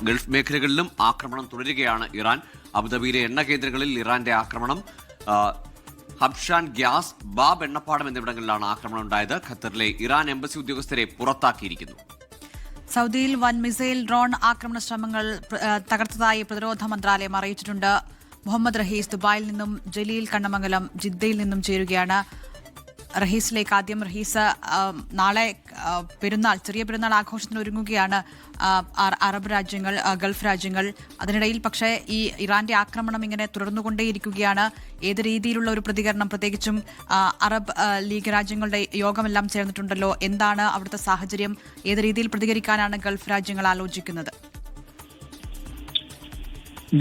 Gulf മേഖലകളിലും ആക്രമണം തുടരുകയാണ് ഇറാൻ. അബുദാബിയിലെ എണ്ണ കേന്ദ്രങ്ങളിൽ ഇറാന്റെ ആക്രമണം. ഹബ്ഷാൻ ഗ്യാസ്, ബാബ് എണ്ണപ്പാടം എന്നിവിടങ്ങളിലാണ് ആക്രമണം ഉണ്ടായത്. ഖത്തറിലെ ഇറാൻ എംബസി ഉദ്യോഗസ്ഥരെ പുറത്താക്കിയിരിക്കുന്നു. സൗദിയിൽ വൻ മിസൈൽ ഡ്രോൺ ആക്രമണ ശ്രമങ്ങൾ തകർത്തതായി പ്രതിരോധ മന്ത്രാലയം അറിയിച്ചിട്ടുണ്ട്. മുഹമ്മദ് റഹീസ് ദുബായിൽ നിന്നും ജലീൽ കണ്ണമംഗലം ജിദ്ദയിൽ നിന്നും ചേരുകയാണ്. റഹീസിലേക്ക് ആദ്യം. റഹീസ്, നാളെ പെരുന്നാൾ, ചെറിയ പെരുന്നാൾ ആഘോഷത്തിന് ഒരുങ്ങുകയാണ് അറബ് രാജ്യങ്ങൾ, ഗൾഫ് രാജ്യങ്ങൾ. അതിനിടയിൽ പക്ഷേ ഈ ഇറാന്റെ ആക്രമണം ഇങ്ങനെ തുടർന്നുകൊണ്ടേയിരിക്കുകയാണ്. ഏത് രീതിയിലുള്ള ഒരു പ്രതികരണം, പ്രത്യേകിച്ചും അറബ് ലീഗ് രാജ്യങ്ങളുടെ യോഗമെല്ലാം ചേർന്നിട്ടുണ്ടല്ലോ, എന്താണ് അവിടുത്തെ സാഹചര്യം? ഏത് രീതിയിൽ പ്രതികരിക്കാനാണ് ഗൾഫ് രാജ്യങ്ങൾ ആലോചിക്കുന്നത്?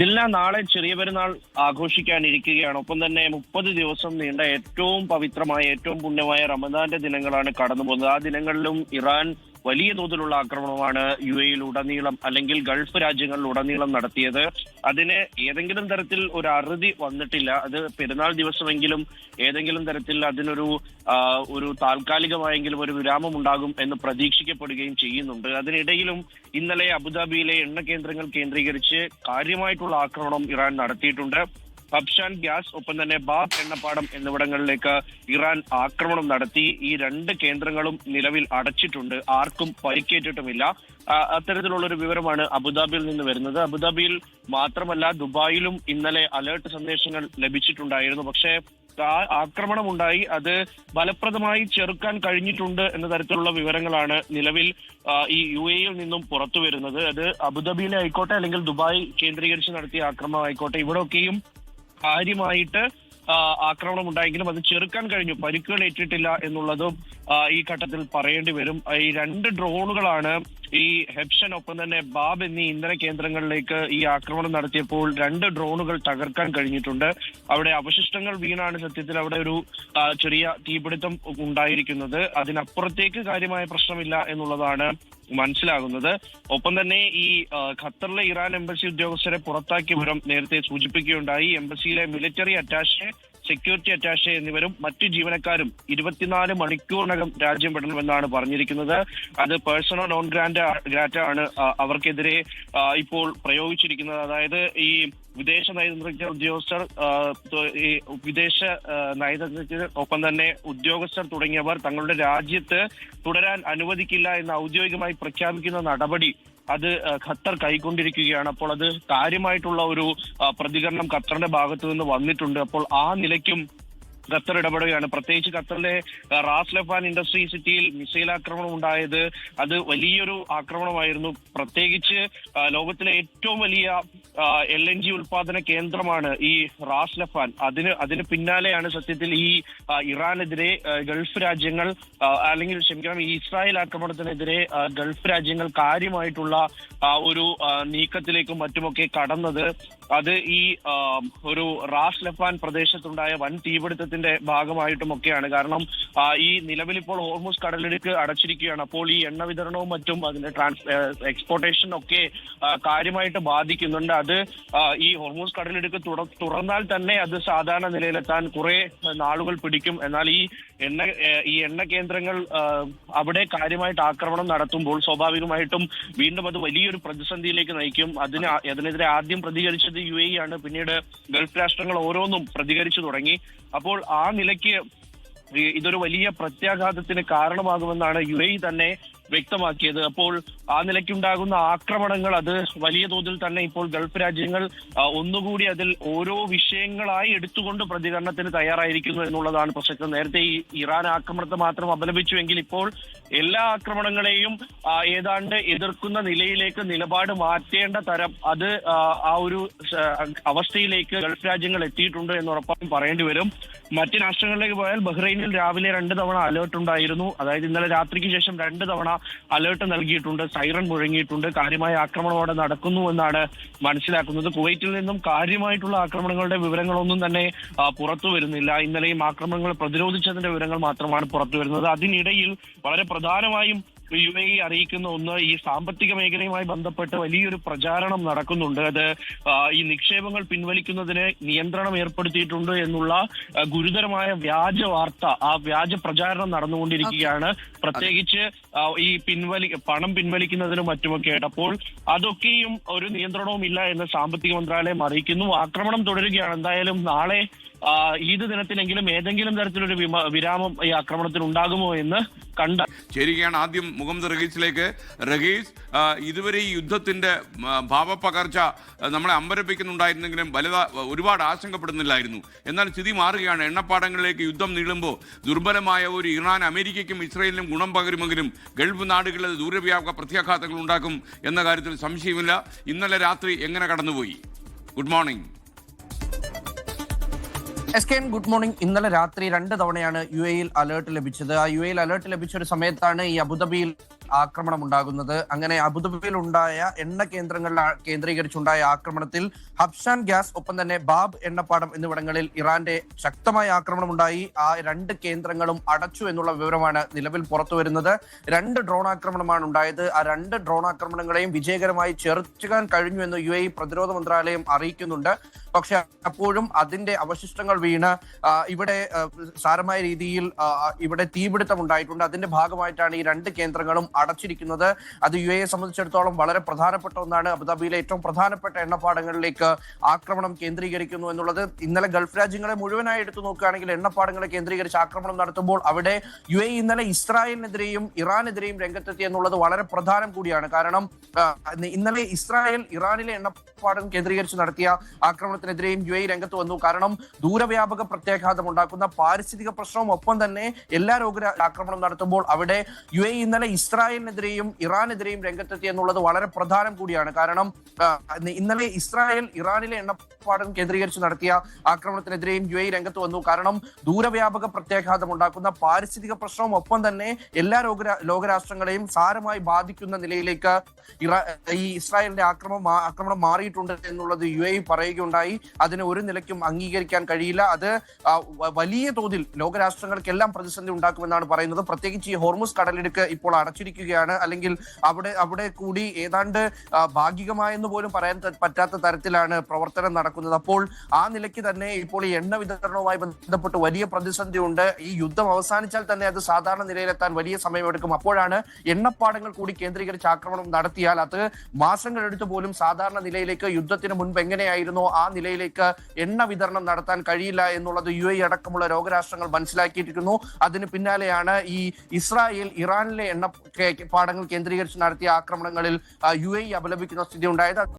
ദില്ല, നാളെ ചെറിയ പെരുന്നാൾ ആഘോഷിക്കാനിരിക്കുകയാണ്. ഒപ്പം തന്നെ 30 ദിവസം നീണ്ട ഏറ്റവും പവിത്രമായ, ഏറ്റവും പുണ്യമായ റമദാന്റെ ദിനങ്ങളാണ് കടന്നു പോകുന്നത്. ആ ദിനങ്ങളിലും ഇറാൻ വലിയ തോതിലുള്ള ആക്രമണമാണ് UAE ഉടനീളം അല്ലെങ്കിൽ ഗൾഫ് രാജ്യങ്ങളിലുടനീളം നടത്തിയത്. അതിന് ഏതെങ്കിലും തരത്തിൽ ഒരു അറുതി വന്നിട്ടില്ല. അത് പെരുന്നാൾ ദിവസമെങ്കിലും ഏതെങ്കിലും തരത്തിൽ അതിനൊരു താൽക്കാലികമായെങ്കിലും ഒരു വിരാമം ഉണ്ടാകും എന്ന് പ്രതീക്ഷിക്കപ്പെടുകയും ചെയ്യുന്നുണ്ട്. അതിനിടയിലും ഇന്നലെ അബുദാബിയിലെ എണ്ണ കേന്ദ്രങ്ങൾ കേന്ദ്രീകരിച്ച് കാര്യമായിട്ടുള്ള ആക്രമണം ഇറാൻ നടത്തിയിട്ടുണ്ട്. ഹബ്ഷാൻ ഗ്യാസ്, ഒപ്പം തന്നെ ബാബ് എണ്ണപ്പാടം എന്നിവിടങ്ങളിലേക്ക് ഇറാൻ ആക്രമണം നടത്തി. ഈ 2 കേന്ദ്രങ്ങളും നിലവിൽ അടച്ചിട്ടുണ്ട്. ആർക്കും പരിക്കേറ്റിട്ടുമില്ല. അത്തരത്തിലുള്ളൊരു വിവരമാണ് അബുദാബിയിൽ നിന്ന് വരുന്നത്. അബുദാബിയിൽ മാത്രമല്ല, ദുബായിലും ഇന്നലെ അലേർട്ട് സന്ദേശങ്ങൾ ലഭിച്ചിട്ടുണ്ടായിരുന്നു. പക്ഷേ ആ ആക്രമണം ഉണ്ടായി, അത് ഫലപ്രദമായി ചെറുക്കാൻ കഴിഞ്ഞിട്ടുണ്ട് എന്ന തരത്തിലുള്ള വിവരങ്ങളാണ് നിലവിൽ ഈ UAE നിന്നും പുറത്തു വരുന്നത്. അത് അബുദാബിയിലെ ആയിക്കോട്ടെ അല്ലെങ്കിൽ ദുബായ് കേന്ദ്രീകരിച്ച് നടത്തിയ ആക്രമണം ആയിക്കോട്ടെ, ഇവിടെയൊക്കെയും കാര്യമായിട്ട് ആക്രമണം ഉണ്ടായെങ്കിലും അത് ചെറുക്കാൻ കഴിഞ്ഞു. പരിക്കുകൾ ഏറ്റിട്ടില്ല എന്നുള്ളതും ഈ ഘട്ടത്തിൽ പറയേണ്ടി വരും. ഈ 2 ഡ്രോണുകളാണ് ഈ ഹെബ്ഷൻ, ഒപ്പം തന്നെ ബാബ് എന്നീ ഇന്ധന കേന്ദ്രങ്ങളിലേക്ക് ഈ ആക്രമണം നടത്തിയപ്പോൾ 2 ഡ്രോണുകൾ തകർക്കാൻ കഴിഞ്ഞിട്ടുണ്ട്. അവിടെ അവശിഷ്ടങ്ങൾ വീണാണ് സത്യത്തിൽ അവിടെ ഒരു ചെറിയ തീപിടുത്തം ഉണ്ടായിരിക്കുന്നത്. അതിനപ്പുറത്തേക്ക് കാര്യമായ പ്രശ്നമില്ല എന്നുള്ളതാണ് മനസ്സിലാകുന്നത്. ഒപ്പം തന്നെ ഈ ഖത്തറിലെ ഇറാൻ എംബസി ഉദ്യോഗസ്ഥരെ പുറത്താക്കിയ വിവരം നേരത്തെ സൂചിപ്പിക്കുകയുണ്ടായി. എംബസിയിലെ മിലിറ്ററി അറ്റാഷെ, സെക്യൂരിറ്റി അറ്റാഷെ എന്നിവരും മറ്റു ജീവനക്കാരും 24 മണിക്കൂറിനകം രാജ്യം വിടണമെന്നാണ് പറഞ്ഞിരിക്കുന്നത്. അത് പേഴ്സണൽ നോൺ ഗ്രാറ്റ ആണ് അവർക്കെതിരെ ഇപ്പോൾ പ്രയോഗിച്ചിരിക്കുന്നത്. അതായത് ഈ വിദേശ നയതന്ത്ര ഉദ്യോഗസ്ഥർ, വിദേശ നയതന്ത്രജ്ഞർ, ഒപ്പം തന്നെ ഉദ്യോഗസ്ഥർ തുടങ്ങിയവർ തങ്ങളുടെ രാജ്യത്ത് തുടരാൻ അനുവദിക്കില്ല എന്ന് ഔദ്യോഗികമായി പ്രഖ്യാപിക്കുന്ന നടപടി അത് ഖത്തർ കൈക്കൊണ്ടിരിക്കുകയാണ്. അപ്പോൾ അത് കാര്യമായിട്ടുള്ള ഒരു പ്രതികരണം ഖത്തറിന്റെ ഭാഗത്തു നിന്ന് വന്നിട്ടുണ്ട്. അപ്പോൾ ആ നിലയ്ക്കും ഖത്തർ ഇടപെടുകയാണ്. പ്രത്യേകിച്ച് ഖത്തറിലെ റാസ് ലഫാൻ ഇൻഡസ്ട്രി സിറ്റിയിൽ മിസൈൽ ആക്രമണം ഉണ്ടായത് അത് വലിയൊരു ആക്രമണമായിരുന്നു. പ്രത്യേകിച്ച് ലോകത്തിലെ ഏറ്റവും വലിയ LNG ഉൽപാദന കേന്ദ്രമാണ് ഈ റാസ് ലഫാൻ. അതിന് പിന്നാലെയാണ് സത്യത്തിൽ ഈ ഇറാനെതിരെ ഗൾഫ് രാജ്യങ്ങൾ, അല്ലെങ്കിൽ ക്ഷമിക്കണം, ഈ ഇസ്രായേൽ ആക്രമണത്തിനെതിരെ ഗൾഫ് രാജ്യങ്ങൾ കാര്യമായിട്ടുള്ള ഒരു നീക്കത്തിലേക്കും മറ്റുമൊക്കെ കടന്നത്. അത് ഈ ഒരു റാസ് ലഫാൻ പ്രദേശത്തുണ്ടായ വൻ തീപിടുത്തത്തിന്റെ ഭാഗമായിട്ടുമൊക്കെയാണ്. കാരണം ഈ നിലവിലിപ്പോൾ ഹോർമുസ് കടലിടുക്ക് അടച്ചിരിക്കുകയാണ്. അപ്പോൾ ഈ എണ്ണ വിതരണവും മറ്റും അതിന്റെ എക്സ്പോർട്ടേഷൻ ഒക്കെ കാര്യമായിട്ട് ബാധിക്കുന്നുണ്ട്. അത് ഈ ഹോർമുസ് കടലിടുക്ക് തുറന്നാൽ തന്നെ അത് സാധാരണ നിലയിലെത്താൻ കുറെ നാളുകൾ പിടിക്കും. എന്നാൽ ഈ എണ്ണ കേന്ദ്രങ്ങൾ അവിടെ കാര്യമായിട്ട് ആക്രമണം നടത്തുമ്പോൾ സ്വാഭാവികമായിട്ടും വീണ്ടും അത് വലിയൊരു പ്രതിസന്ധിയിലേക്ക് നയിക്കും. അതിനെതിരെ ആദ്യം പ്രതികരിച്ചത് UAE ആണ്. പിന്നീട് ഗൾഫ് രാഷ്ട്രങ്ങൾ ഓരോന്നും പ്രതികരിച്ചു തുടങ്ങി. അപ്പോൾ ആ നിലയ്ക്ക് ഇതൊരു വലിയ പ്രത്യാഘാതത്തിന് കാരണമാകുമെന്നാണ് UAE തന്നെ വ്യക്തമാക്കിയത്. അപ്പോൾ ആ നിലയ്ക്കുണ്ടാകുന്ന ആക്രമണങ്ങൾ അത് വലിയ തോതിൽ തന്നെ ഇപ്പോൾ ഗൾഫ് രാജ്യങ്ങൾ ഒന്നുകൂടി അതിൽ ഓരോ വിഷയങ്ങളായി എടുത്തുകൊണ്ട് പ്രതികരണത്തിന് തയ്യാറായിരിക്കുന്നു എന്നുള്ളതാണ് പ്രസക്തം. നേരത്തെ ഈ ഇറാൻ ആക്രമണത്തെ മാത്രം അപലപിച്ചുവെങ്കിൽ ഇപ്പോൾ എല്ലാ ആക്രമണങ്ങളെയും ഏതാണ്ട് എതിർക്കുന്ന നിലയിലേക്ക് നിലപാട് മാറ്റേണ്ട തരം അത് ആ ഒരു അവസ്ഥയിലേക്ക് ഗൾഫ് രാജ്യങ്ങൾ എത്തിയിട്ടുണ്ട് എന്ന് ഉറപ്പായും പറയേണ്ടി വരും. മറ്റ് രാഷ്ട്രങ്ങളിലേക്ക് പോയാൽ ബഹ്റൈനിൽ രാവിലെ 2 തവണ അലേർട്ട് ഉണ്ടായിരുന്നു. അതായത് ഇന്നലെ രാത്രിക്ക് ശേഷം 2 തവണ അലേർട്ട് നൽകിയിട്ടുണ്ട്. സൈറൺ മുഴങ്ങിയിട്ടുണ്ട്. കാര്യമായ ആക്രമണം അവിടെ നടക്കുന്നു എന്നാണ് മനസ്സിലാക്കുന്നത്. കുവൈറ്റിൽ നിന്നും കാര്യമായിട്ടുള്ള ആക്രമണങ്ങളുടെ വിവരങ്ങളൊന്നും തന്നെ പുറത്തു വരുന്നില്ല. ഇന്നലെയും ആക്രമണങ്ങൾ പ്രതിരോധിച്ചതിന്റെ വിവരങ്ങൾ മാത്രമാണ് പുറത്തു വരുന്നത്. അതിനിടയിൽ വളരെ പ്രധാനമായും UAE അറിയിക്കുന്ന ഒന്ന്, ഈ സാമ്പത്തിക മേഖലയുമായി ബന്ധപ്പെട്ട് വലിയൊരു പ്രചാരണം നടക്കുന്നുണ്ട്. അത് ഈ നിക്ഷേപങ്ങൾ പിൻവലിക്കുന്നതിന് നിയന്ത്രണം ഏർപ്പെടുത്തിയിട്ടുണ്ട് എന്നുള്ള ഗുരുതരമായ വ്യാജ വാർത്ത, ആ വ്യാജ പ്രചാരണം നടന്നുകൊണ്ടിരിക്കുകയാണ്. പ്രത്യേകിച്ച് ഈ പണം പിൻവലിക്കുന്നതിനും മറ്റുമൊക്കെ ആയിട്ട്. അപ്പോൾ അതൊക്കെയും ഒരു നിയന്ത്രണവും ഇല്ല എന്ന് സാമ്പത്തിക മന്ത്രാലയം അറിയിക്കുന്നു. ആക്രമണം തുടരുകയാണ്. എന്തായാലും നാളെ ഈദ് ദിനത്തിലെങ്കിലും ഏതെങ്കിലും തരത്തിലൊരു വിരാമം ഈ ആക്രമണത്തിന് ഉണ്ടാകുമോ എന്ന് ചേരുകയാണ്. ആദ്യം മുഹമ്മദ് റഹീസിലേക്ക്. റഹീസ്, ഇതുവരെ ഈ യുദ്ധത്തിന്റെ ഭാവപ്പകർച്ച നമ്മളെ അമ്പരപ്പിക്കുന്നുണ്ടായിരുന്നെങ്കിലും ഒരുപാട് ആശങ്കപ്പെടുന്നില്ലായിരുന്നു. എന്നാൽ സ്ഥിതി മാറുകയാണ്. എണ്ണപ്പാടങ്ങളിലേക്ക് യുദ്ധം നീളുമ്പോൾ ദുർബലമായ ഒരു ഇറാൻ അമേരിക്കയ്ക്കും ഇസ്രയേലിനും ഗുണം പകരുമെങ്കിലും ഗൾഫ് നാടുകളിൽ ദൂരവ്യാപക പ്രത്യാഘാതങ്ങൾ ഉണ്ടാക്കും എന്ന കാര്യത്തിൽ സംശയമില്ല. ഇന്നലെ രാത്രി എങ്ങനെ കടന്നുപോയി? Good morning. SKN good morning. ഇന്നലെ രാത്രി 2 തവണയാണ് UAE അലേർട്ട് ലഭിച്ചത്. ആ UAE അലേർട്ട് ലഭിച്ച ഒരു സമയത്താണ് ഈ അബുദാബിയിൽ ആക്രമണം ഉണ്ടാകുന്നത്. അങ്ങനെ അബുദാബിയിൽ ഉണ്ടായ എണ്ണ കേന്ദ്രങ്ങളിൽ കേന്ദ്രീകരിച്ചുണ്ടായ ആക്രമണത്തിൽ ഹബ്ഷാൻ ഗ്യാസ്, ഒപ്പം തന്നെ ബാബ് എണ്ണപ്പാടം എന്നിവിടങ്ങളിൽ ഇറാന്റെ ശക്തമായ ആക്രമണം ഉണ്ടായി. ആ 2 കേന്ദ്രങ്ങളും അടച്ചു എന്നുള്ള വിവരമാണ് നിലവിൽ പുറത്തു വരുന്നത്. 2 ഡ്രോൺ ആക്രമണമാണ് ഉണ്ടായത്. ആ 2 ഡ്രോൺ ആക്രമണങ്ങളെയും വിജയകരമായി ചെറുക്കാൻ കഴിഞ്ഞു എന്ന് UAE പ്രതിരോധ മന്ത്രാലയം അറിയിക്കുന്നുണ്ട്. പക്ഷെ അപ്പോഴും അതിന്റെ അവശിഷ്ടങ്ങൾ വീണ് ഇവിടെ സാരമായ രീതിയിൽ ഇവിടെ തീപിടുത്തം ഉണ്ടായിട്ടുണ്ട്. അതിന്റെ ഭാഗമായിട്ടാണ് ഈ 2 കേന്ദ്രങ്ങളും അടച്ചിരിക്കുന്നത്. അത് UAE സംബന്ധിച്ചിടത്തോളം വളരെ പ്രധാനപ്പെട്ട ഒന്നാണ്. അബുദാബിയിലെ ഏറ്റവും പ്രധാനപ്പെട്ട എണ്ണപ്പാടങ്ങളിലേക്ക് ആക്രമണം കേന്ദ്രീകരിക്കുന്നു എന്നുള്ളത്. ഇന്നലെ ഗൾഫ് രാജ്യങ്ങളെ മുഴുവനായി എടുത്തു നോക്കുകയാണെങ്കിൽ എണ്ണപ്പാടങ്ങളെ കേന്ദ്രീകരിച്ച് ആക്രമണം നടത്തുമ്പോൾ അവിടെ UAE ഇന്നലെ ഇസ്രായേലിനെതിരെയും ഇറാനെതിരെയും രംഗത്തെത്തി എന്നുള്ളത് വളരെ പ്രധാനം കൂടിയാണ്. കാരണം ഇന്നലെ ഇസ്രായേൽ ഇറാനിലെ എണ്ണപ്പാടം കേന്ദ്രീകരിച്ച് നടത്തിയ ആക്രമണത്തിനെതിരെയും UAE രംഗത്ത് വന്നു. കാരണം ദൂരവ്യാപക പ്രത്യാഘാതം ഉണ്ടാക്കുന്ന പാരിസ്ഥിതിക പ്രശ്നവും ഒപ്പം തന്നെ എല്ലാ ആക്രമണം നടത്തുമ്പോൾ അവിടെ UAE ഇന്നലെ ഇസ്രായേലിനെതിരെയും ഇറാനെതിരെയും രംഗത്തെത്തി എന്നുള്ളത് വളരെ പ്രധാനം കൂടിയാണ്. കാരണം ഇന്നലെ ഇസ്രായേൽ ഇറാനിലെ എണ്ണപ്പാടം കേന്ദ്രീകരിച്ച് നടത്തിയ ആക്രമണത്തിനെതിരെയും UAE രംഗത്ത് വന്നു. കാരണം ദൂരവ്യാപക പ്രത്യാഘാതം ഉണ്ടാക്കുന്ന പാരിസ്ഥിതിക പ്രശ്നവും ഒപ്പം തന്നെ എല്ലാ ലോകരാഷ്ട്രങ്ങളെയും സാരമായി ബാധിക്കുന്ന നിലയിലേക്ക് ഈ ഇസ്രായേലിന്റെ ആക്രമണം മാറിയിട്ടുണ്ട് എന്നുള്ളത് UAE പറയുകയുണ്ടായി. അതിന് ഒരു നിലയ്ക്കും അംഗീകരിക്കാൻ കഴിയില്ല. അത് വലിയ തോതിൽ ലോകരാഷ്ട്രങ്ങൾക്കെല്ലാം പ്രതിസന്ധി ഉണ്ടാക്കുമെന്നാണ് പറയുന്നത്. പ്രത്യേകിച്ച് ഈ ഹോർമുസ് കടലിടുക്ക് ഇപ്പോൾ അടച്ചിരിക്കുകയാണ്. അല്ലെങ്കിൽ അവിടെ കൂടി ഏതാണ്ട് ഭാഗികമായെന്ന് പോലും പറയാൻ പറ്റാത്ത തരത്തിലാണ് പ്രവർത്തനം നടക്കുന്നത്. അപ്പോൾ ആ നിലയ്ക്ക് തന്നെ ഇപ്പോൾ ഈ എണ്ണ വിതരണവുമായി ബന്ധപ്പെട്ട് വലിയ പ്രതിസന്ധി ഉണ്ട്. ഈ യുദ്ധം അവസാനിച്ചാൽ തന്നെ അത് സാധാരണ നിലയിലെത്താൻ വലിയ സമയമെടുക്കും. അപ്പോഴാണ് എണ്ണപ്പാടങ്ങൾ കൂടി കേന്ദ്രീകരിച്ച് ആക്രമണം നടത്തിയാൽ അത് മാസങ്ങളെടുത്ത് പോലും സാധാരണ നിലയിലേക്ക്, യുദ്ധത്തിന് മുൻപ് എങ്ങനെയായിരുന്നോ ആ നിലയിലേക്ക് എണ്ണ വിതരണം നടത്താൻ കഴിയില്ല എന്നുള്ളത് UAE അടക്കമുള്ള ലോകരാഷ്ട്രങ്ങൾ മനസ്സിലാക്കിയിരിക്കുന്നു. അതിന് പിന്നാലെയാണ് ഈ ഇസ്രായേൽ ഇറാനിലെ എണ്ണ പാടങ്ങൾ കേന്ദ്രീകരിച്ച് നടത്തിയ ആക്രമണങ്ങളിൽ UAE അപലപിക്കുന്ന സ്ഥിതി ഉണ്ടായത്.